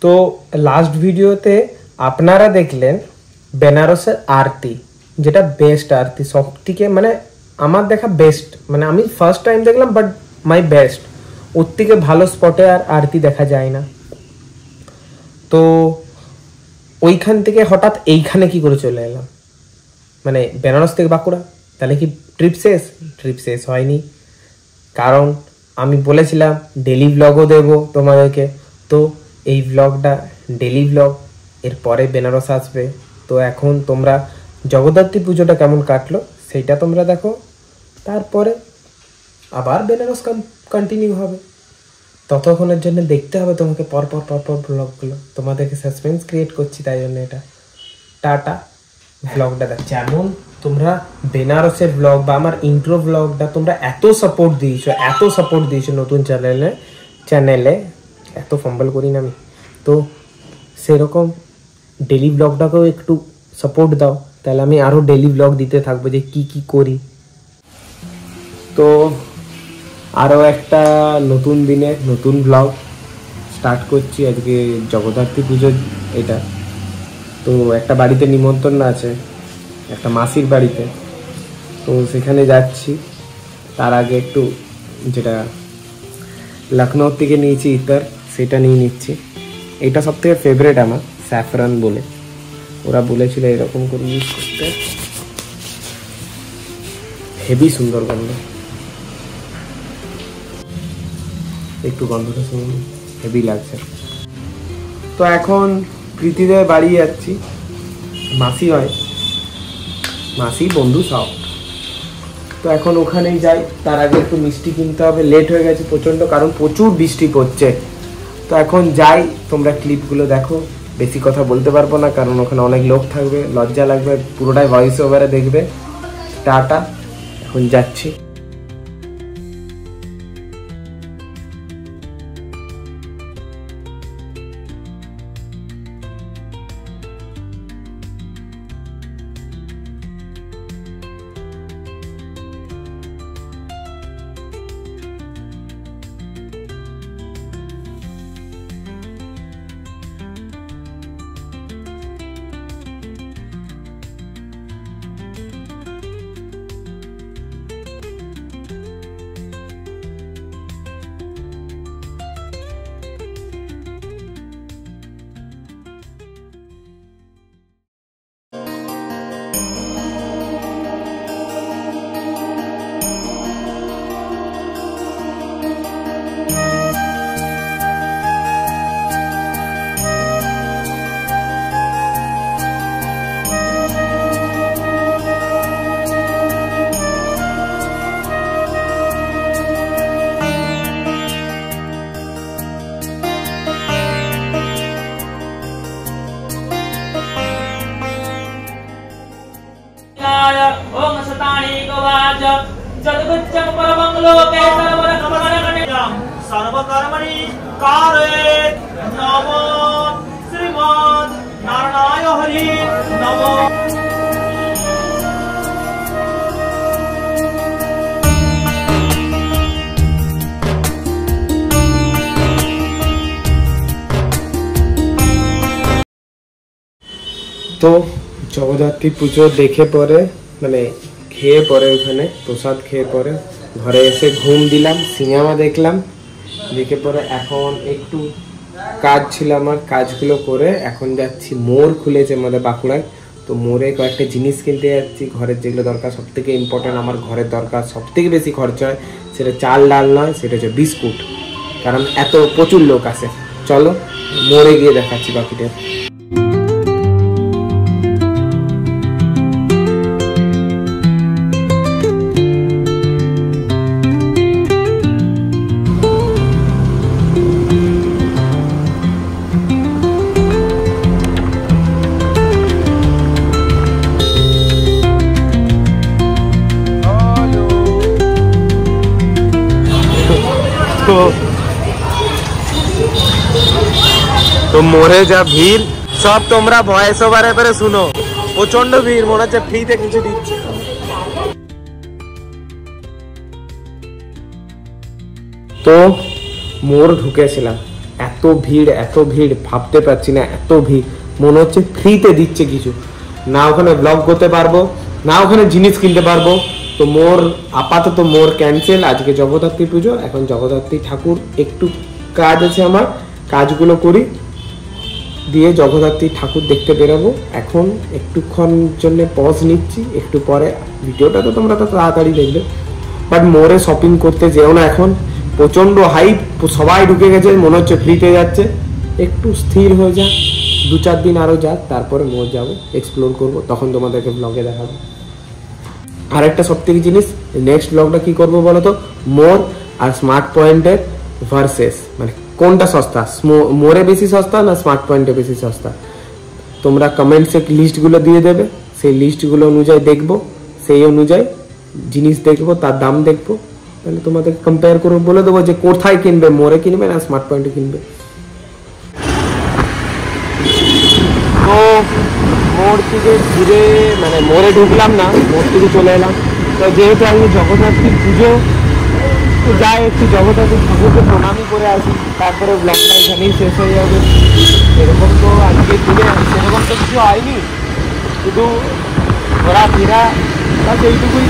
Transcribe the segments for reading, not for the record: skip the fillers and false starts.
তো লাস্ট ভিডিওতে আপনারা দেখলেন বেনারসের আরতি, যেটা বেস্ট আরতি সব থেকে, মানে আমার দেখা বেস্ট, মানে আমি ফার্স্ট টাইম দেখলাম বাট মাই বেস্ট। ওর থেকে ভালো স্পটে আর আরতি দেখা যায় না। তো ওইখান থেকে হঠাৎ এইখানে কি করে চলে এলাম, মানে বেনারস থেকে বাঁকুড়া, তাহলে কি ট্রিপ শেষ? ট্রিপ শেষ হয়নি, কারণ আমি বলেছিলাম ডেলি ব্লগও দেবো তোমাদেরকে। তো এই ব্লগটা ডেলি ব্লগ, এরপরে বেনারস আসবে। তো এখন তোমরা জগদ্ধাত্রী পুজোটা কেমন কাটলো সেইটা তোমরা দেখো, তারপরে আবার বেনারস কন্টিনিউ হবে। ততক্ষণের জন্য দেখতে হবে তোমাকে পরপর ব্লগগুলো, তোমাদেরকে সাসপেন্স ক্রিয়েট করছি, তাই জন্য এটা টাটা ব্লগটা দেখ। যেমন তোমরা বেনারসের ব্লগ বা আমার ইন্ট্রো ব্লগটা তোমরা এত সাপোর্ট দিয়েছো নতুন চ্যানেলে এত ফাম্বল করি না আমি, তো সেরকম ডেলি ব্লগটাকেও একটু সাপোর্ট দাও, তাহলে আমি আরও ডেলি ব্লগ দিতে থাকবো যে কি করি। তো আরও একটা নতুন দিনে নতুন ব্লগ স্টার্ট করছি। আজকে জগদ্ধাত্রী পুজো এটা, তো একটা বাড়িতে নিমন্ত্রণ আছে, একটা মাসির বাড়িতে, তো সেখানে যাচ্ছি। তার আগে একটু যেটা লখনৌ থেকে নিয়েছি ইতর, সেটা নিয়ে নিচ্ছি। এটা সব থেকে ফেভারেট আমার, স্যাফরান বলে, ওরা বলেছিল এরকম করে ইউজ করতে, হেভি সুন্দর গন্ধ। একটু গন্ধটা শুনুন, হেভি লাগছে। তো এখন প্রীতিদের বাড়ি যাচ্ছি, মাসি হয়, মাসি বন্ধু সব। তো এখন ওখানেই যাই, তার আগে একটু মিষ্টি কিনতে হবে, লেট হয়ে গেছে প্রচণ্ড, কারণ প্রচুর বৃষ্টি পড়ছে। তো এখন যাই, তোমরা ক্লিপগুলো দেখো, বেশি কথা বলতে পারবো না কারণ ওখানে অনেক লোক থাকবে, লজ্জা লাগবে, পুরোটাই ভয়েস ওভারে দেখবে। টাটা, এখন যাচ্ছি। ओम सतानी गवाज जदगुच्चम परमं लोके सर्वकर्मणि कारयेत नमो श्रीमन् नारायण हरि नमो। তো জগদ্ধাত্রী পুজো দেখে পরে, মানে খেয়ে পরে, ওখানে প্রসাদ খেয়ে পরে ঘরে এসে ঘুম দিলাম, সিনেমা দেখলাম, দেখে পরে এখন একটু কাজ ছিল আমার, কাজগুলো করে এখন যাচ্ছি। মোড় খুলেছে আমাদের বাঁকুড়ায়, তো মোড়ে কয়েকটা জিনিস কিনতে যাচ্ছি, ঘরের যেগুলো দরকার। সব থেকে ইম্পর্টেন্ট আমার ঘরের দরকার, সব থেকে বেশি খরচা হয় সেটা চাল ডাল নয়, সেটা হচ্ছে বিস্কুট, কারণ এত প্রচুর লোক আসে। চলো মোড়ে গিয়ে দেখাচ্ছি বাকিটা। তো মোড়ে যা ভিড়, সব তোমরা ভয়েস ওভারে পরে শুনো, প্রচন্ড ভিড়, মনে হচ্ছে ফ্রিতে কিছু দিচ্ছে। তো মোড় ঢুকেছিলাম, এত এত ভিড় ভাবতে পারছি না, এত ভিড়। মনে হচ্ছে ফ্রিতে দিচ্ছে কিছু, না ওখানে ব্লগ করতে পারবো, না ওখানে জিনিস কিনতে পারবো। তো মোর আপাতত মোর ক্যান্সেল। আজকে জগদ্ধাত্রী পুজো, এখন জগদ্ধাত্রী ঠাকুর একটু কাজ আছে, আমার কাজগুলো করি, দিয়ে জগদ্ধাত্রী ঠাকুর দেখতে বেরোবো। এখন একটুক্ষণ জন্য পজ নিচ্ছি, একটু পরে ভিডিওটা তো তোমরা তো তাড়াতাড়ি দেখবে। বাট মোরে শপিং করতে যেও না, এখন প্রচন্ড হাইপ, সবাই ঢুকে গেছে, মনে হচ্ছে ফ্রিতে যাচ্ছে। একটু স্থির হয়ে যাক, 2-4 দিন আরো যাক, তারপরে মোর যাবো, এক্সপ্লোর করবো, তখন তোমাদেরকে ব্লগে দেখাবো। আরেকটা সবথেকে জিনিস, নেক্সট ব্লগটা কি করবো বলো তো, মোর আর স্মার্ট পয়েন্টের ভার্সেস, মানে কোনটা সস্তা, মোরে বেশি সস্তা না স্মার্ট পয়েন্টে বেশি সস্তা। তোমরা কমেন্টসে লিস্টগুলো দিয়ে দেবে, সেই লিস্টগুলো অনুযায়ী দেখবো, সেই অনুযায়ী জিনিস দেখবো, তার দাম দেখবো, তাহলে তোমাদের কম্পেয়ার করে বলে দেবো যে কোথায় কিনবে, মোরে কিনবে না স্মার্ট পয়েন্টে কিনবে। তো মোড় থেকে ঘুরে, মানে মোড়ে ঢুকলাম না, মোড় থেকে চলে এলাম। তো যেহেতু আমি জগদ্ধাত্রী পুজো তো যাই, একটু জগদ্ধাত্রী ঠাকুরকে প্রণামই করে আসি, তারপরে ব্লগটা এখানেই শেষ হয়ে যাবে। এরকম তো আজকে দিনে সেরকম তো কিছু হয়নি, শুধু ঘোরাফেরা, বাস এইটুকুই।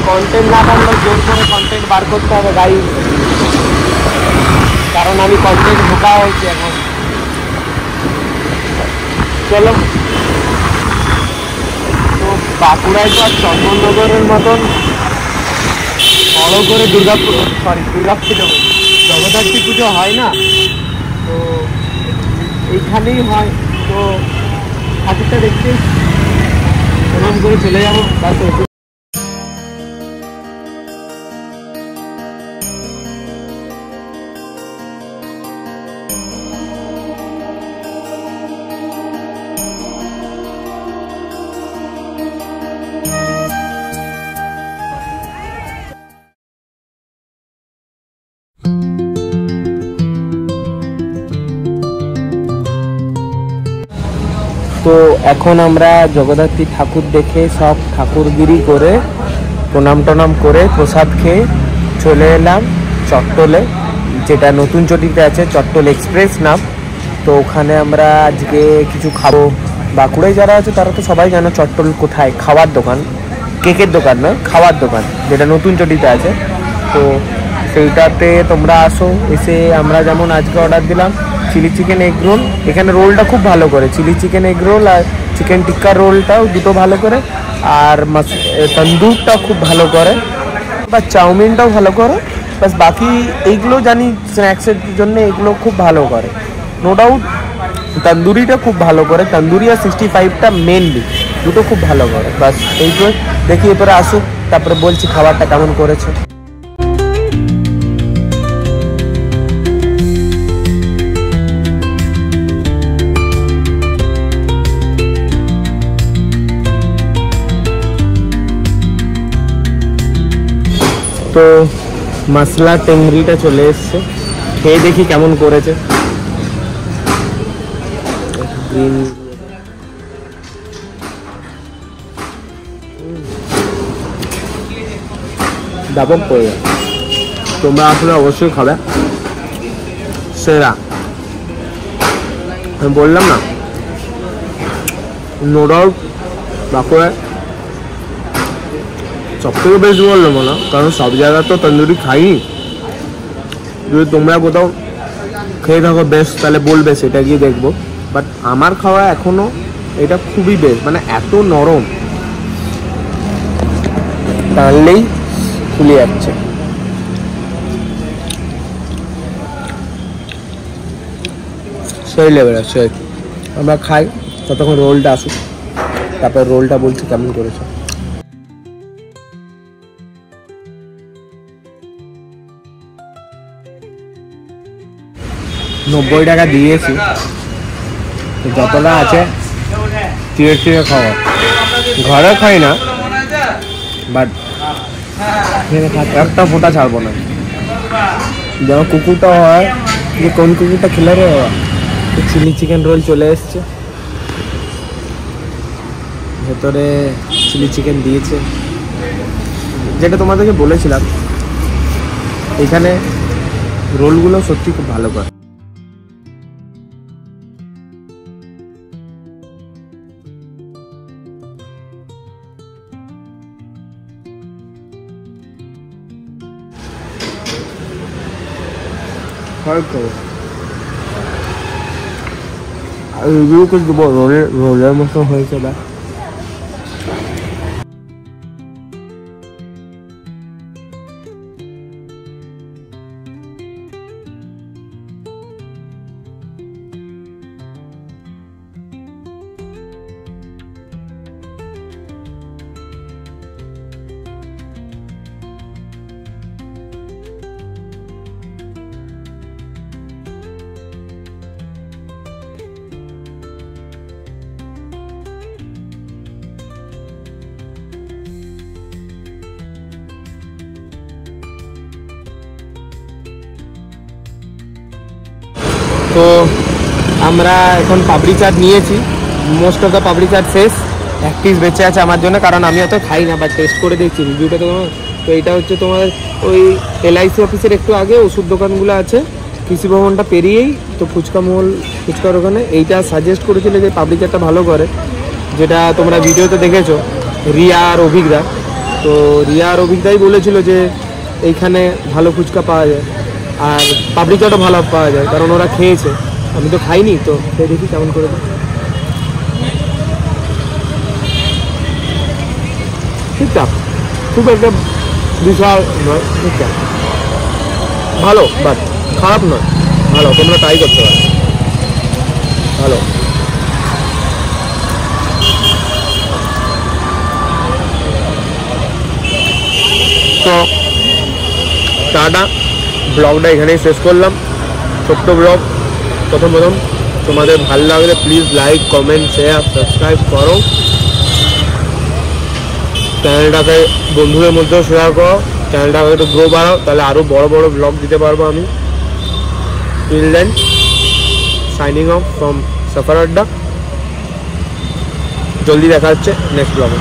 কন্টেন্ট না বানলে জোর করে কন্টেন্ট বার করতে হবে গাই, কারণ আমি কন্টেন্ট ঢোকা হয়েছি এখন। চলো, তো বাঁকুড়ায় তো আর চন্দননগরের মতন বড় করে দুর্গা পুজো জগদ্ধাত্রী পুজো হয় না, তো এইখানেই হয়। তো ঠাকুরটা দেখতে এরকম করে চলে যাবো। তো এখন আমরা জগদ্ধাত্রী ঠাকুর দেখে সব ঠাকুরগিরি করে প্রণাম টনাম করে প্রসাদ খেয়ে চলে এলাম চট্টলে, যেটা নতুন চটিতে আছে, চট্টল এক্সপ্রেস নাম। তো ওখানে আমরা আজকে কিছু খাবো। বাঁকুড়ায় যারা আছে তারা তো সবাই জানো চট্টল কোথায়, খাওয়ার দোকান, কেকের দোকান না, খাওয়ার দোকান, যেটা নতুন চটিতে আছে। তো সেইটাতে তোমরা আসো, এসে আমরা যেমন আজকে অর্ডার দিলাম চিলি চিকেন এগ রোল। এখানে রোলটা খুব ভালো করে, চিলি চিকেন এগ রোল আর চিকেন টিক্কা রোলটাও দুটো ভালো করে, আর তন্দুরটাও খুব ভালো করে, বা চাউমিনটাও ভালো করে। বাস বাকি এইগুলো জানি স্ন্যাক্সের জন্য এগুলো খুব ভালো করে, নো ডাউট। তন্দুরিটা খুব ভালো করে, তন্দুরি আর 65টা মেনলি দুটো খুব ভালো করে। বাস এইগুলো দেখি, এরপরে আসুক, তারপরে বলছি খাবারটা কেমন করেছে। তো মশলা টেংরিটা চলে এসছে, খেয়ে দেখি কেমন করেছে। গ্রিন দাপক পড়ে যায়, তোমরা আসলে অবশ্যই খাবে, সেরা। আমি বললাম না, নো ডাউট বাঁকুড়ায় সব থেকে বেশি বললাম না, কারণ সব জায়গায় তো তন্দুরি খাইনি। যদি তোমরা কোথাও খেয়ে থাকো বেস্ট, তাহলে বলবে, সেটা গিয়ে দেখবো। বাট আমার খাওয়া এখনো এটা খুবই বেস্ট, মানে এত নরম, টানলেই খুলে যাচ্ছে। সেই লেভেল আছে। আমরা খাই, ততক্ষণ রোলটা আসুক, তারপর রোলটা বলছি কেমন করেছে। 90 টাকা দিয়েছি, যতটা আছে চিড়ে চিড়ে খাওয়া, ঘরে খাই না, বাট একটা ফোঁটা ছাড়বো না। যেমন কুকুরটা হয়, যে কোন কুকুরটা খেলে রে, চিলি চিকেন রোল চলে এসছে, ভেতরে চিলি চিকেন দিয়েছে, যেটা তোমাদেরকে বলেছিলাম। এখানে রোলগুলো সত্যি খুব ভালো করে। হয়তো রিভিউ করে দেবো, রোলের মতো হয়েছে বা তো আমরা এখন পাপড়ি চাট নিয়েছি, মোস্ট অফ দ্য পাপড়ি চাট শেষ, এক পিস বেঁচে আছে আমার জন্য, কারণ আমি অত খাই না, বাট টেস্ট করে দেখছি রিভিউটা তো। তো এইটা হচ্ছে তোমার ওই LIC অফিসের একটু আগে ওষুধ দোকানগুলো আছে, কৃষি ভবনটা পেরিয়েই তো ফুচকা মহল, ফুচকার ওখানে। এইটা সাজেস্ট করেছিল যে পাপড়ি চাটটা ভালো করে, যেটা তোমরা ভিডিওতে দেখেছো, রিয়া আর অভিজ্ঞা। তো রিয়া আর অভিজ্ঞাই বলেছিল যে এইখানে ভালো ফুচকা পাওয়া যায় আর পাপড়ি চাটও ভালো পাওয়া যায়, কারণ ওরা খেয়েছে, আমি তো খাইনি, তো খেয়ে দেখি কেমন করে। ঠিকঠাক, খুব একটা বিশাল নয়, ঠিকঠাক ভালো, বাট খারাপ নয়, ভালো, তোমরা ট্রাই করতে পারো, ভালো। তো টাটা, ব্লগটা এখানেই শেষ করলাম, ছোট্ট ব্লগ। প্রথম তোমাদের ভালো লাগলে please like, comment, share, subscribe করো, চ্যানেলটাকে বন্ধুদের মধ্যেও শেয়ার করো, চ্যানেলটাকে একটু গ্রো বাড়াও, তাহলে আরও বড় বড় ব্লগ দিতে পারবো আমি। Till then, signing off from Safar Adda. জলদি দেখা হচ্ছে নেক্সট ব্লগে।